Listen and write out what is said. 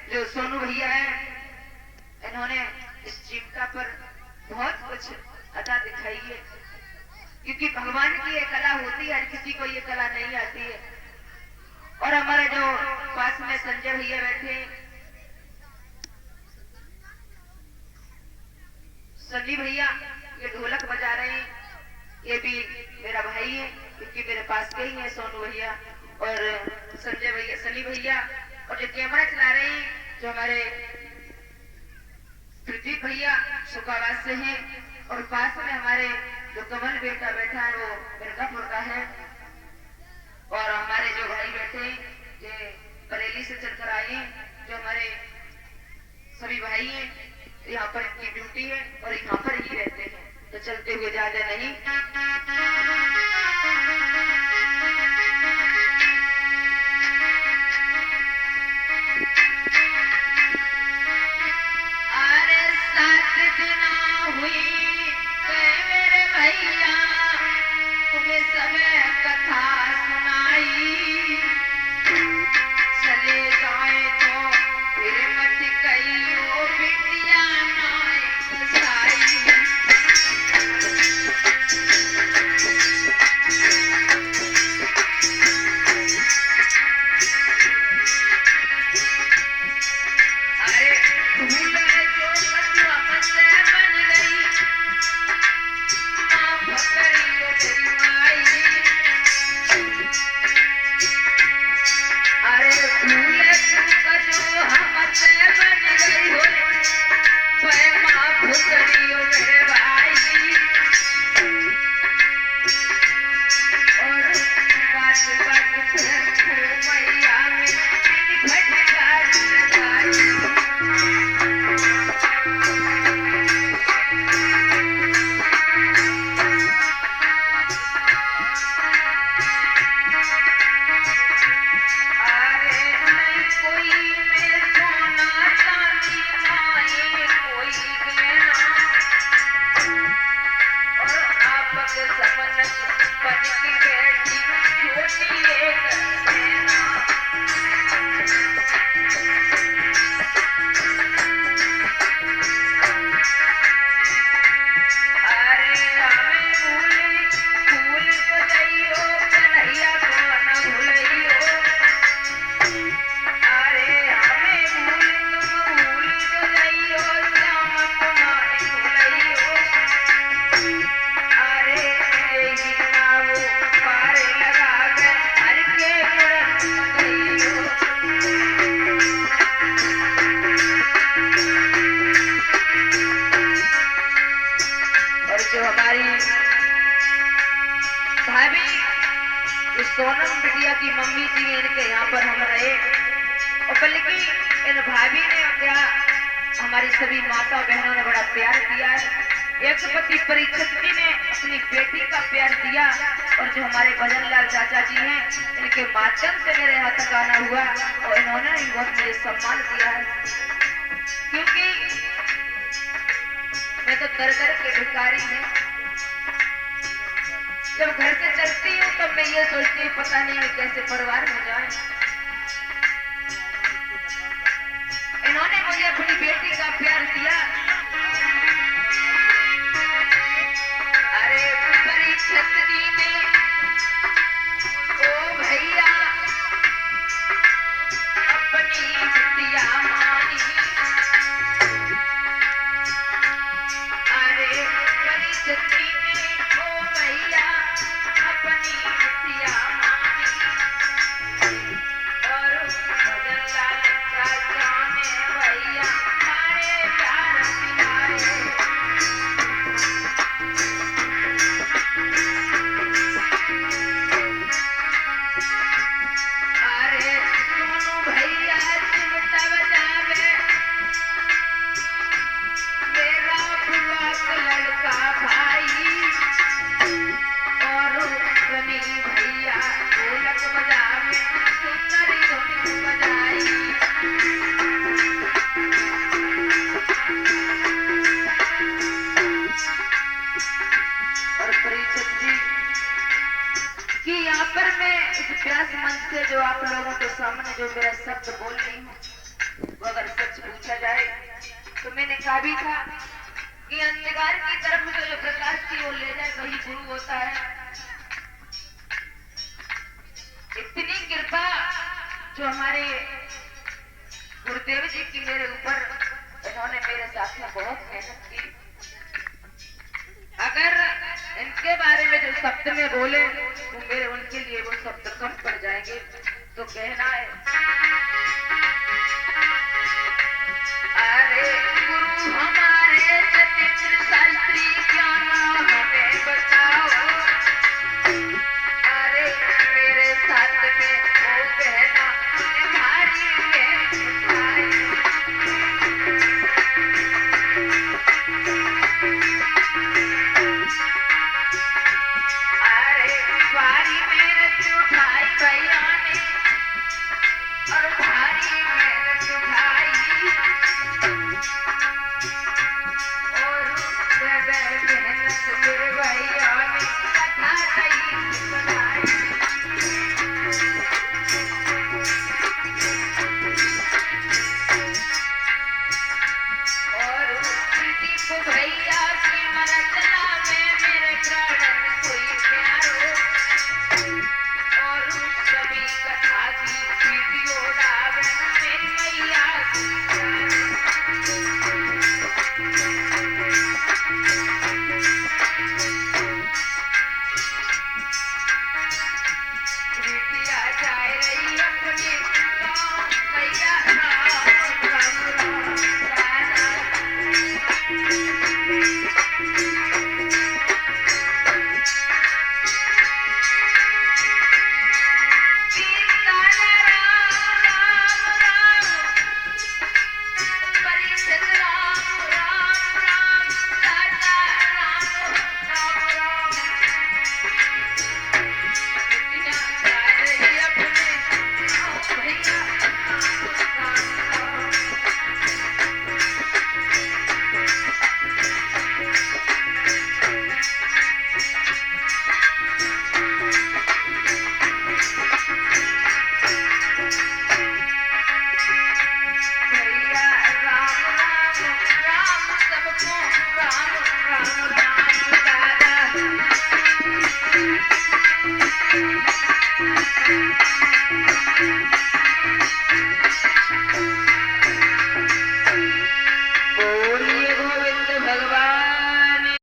जो सोनू भैया है, इन्होंने इस चिमटा पर बहुत कुछ अदा दिखाई है, क्योंकि भगवान की ये कला होती है, हर किसी को ये कला नहीं आती है। और हमारे जो पास में संजय भैया बैठे, सनी भैया ये ढोलक बजा रहे हैं, ये भी मेरा भाई है, क्योंकि मेरे पास के ही है सोनू भैया और संजय भैया, सनी भैया। और जो कैमरा चला रहे हैं जो हमारे पृथ्वी भैया सुखावास से हैं, और पास में हमारे जो कमल बेटा बैठा है वो मिर्जापुर का है, और हमारे जो भाई बैठे ये बरेली से चलकर आए हैं, जो हमारे सभी भाई हैं, यहाँ पर इनकी ड्यूटी है और यहाँ पर ही रहते हैं, तो चलते हुए ज्यादा नहीं। अरे 7 दिन हुई मेरे भैया, तुम्हें सब कथा सुनाई, चले जाए तो फिर मत कहियो बिटिया नाय कसाई। अरे भूल जो कथा से बन गई, माँ भकरियो तेरी माई। अरे भूल जो हमसे बन गई हो, माँ भकरियो मेरे भाई। और बात बात से मैया में भटका जाई। अरे नहीं कोई में सोना चांदी नाई कोई गहना, और आपके सपन बन की बेटी छोटी एक सेना। अरे हमें भूल तो जाइयो, कन्हैया को न भूलियो। अरे हमें भूल तो जाइयो, श्याम को न भूलियो। अरे यही नाव पार लगा के हर के गुण गइयो। और जो हमारी भाभी जो सोनम बिटिया की मम्मी जी है, इनके यहाँ पर हम रहे, और बल्कि इन भाभी ने क्या हमारी सभी माता बहनों ने बड़ा प्यार दिया है। एक पति परीक्षित जी ने अपनी बेटी का प्यार दिया, और जो हमारे भजन लाल चाचा जी हैं, इनके माध्यम से मेरे यहाँ तक आना हुआ, और इन्होंने ही बहुत मुझे सम्मान दिया है, क्योंकि मैं तो दर दर के भिखारी हूँ। जब घर से चलती हूँ तब मैं ये सोचती हूँ पता नहीं मैं कैसे परिवार में जाए। इन्होंने मुझे अपनी बेटी का प्यार दिया। अरे परीक्षित जी ने ओ भैया अपनी बिटिया मानी। अरे परीक्षित जी ने ओ भैया अपनी बिटिया मानी, और भजन लाल चाचा ने भैया हमारे प्यार दिलाए। अरे सोनू भैया चिमटा बजावे, मेरा बुआ का लड़का भाई, और सनी भैया ढोलक बजावे, सुंदरी धुन बजाई। और परीक्षित जी कि यहाँ पर मैं इस व्यास मंच से जो आप लोगों के सामने जो मेरा शब्द बोल रही हूँ, अगर सच पूछा जाए तो मैंने कहा भी था कि अंधकार की तरफ जो प्रकाश की ओर ले जाए वही गुरु होता है। इतनी कृपा जो हमारे गुरुदेव जी की मेरे ऊपर, इन्होंने मेरे साथ में बहुत मेहनत की। अगर इनके बारे में जो शब्द में बोले तो मेरे उनके लिए वो शब्द कम पड़ जाएंगे। तो कहना है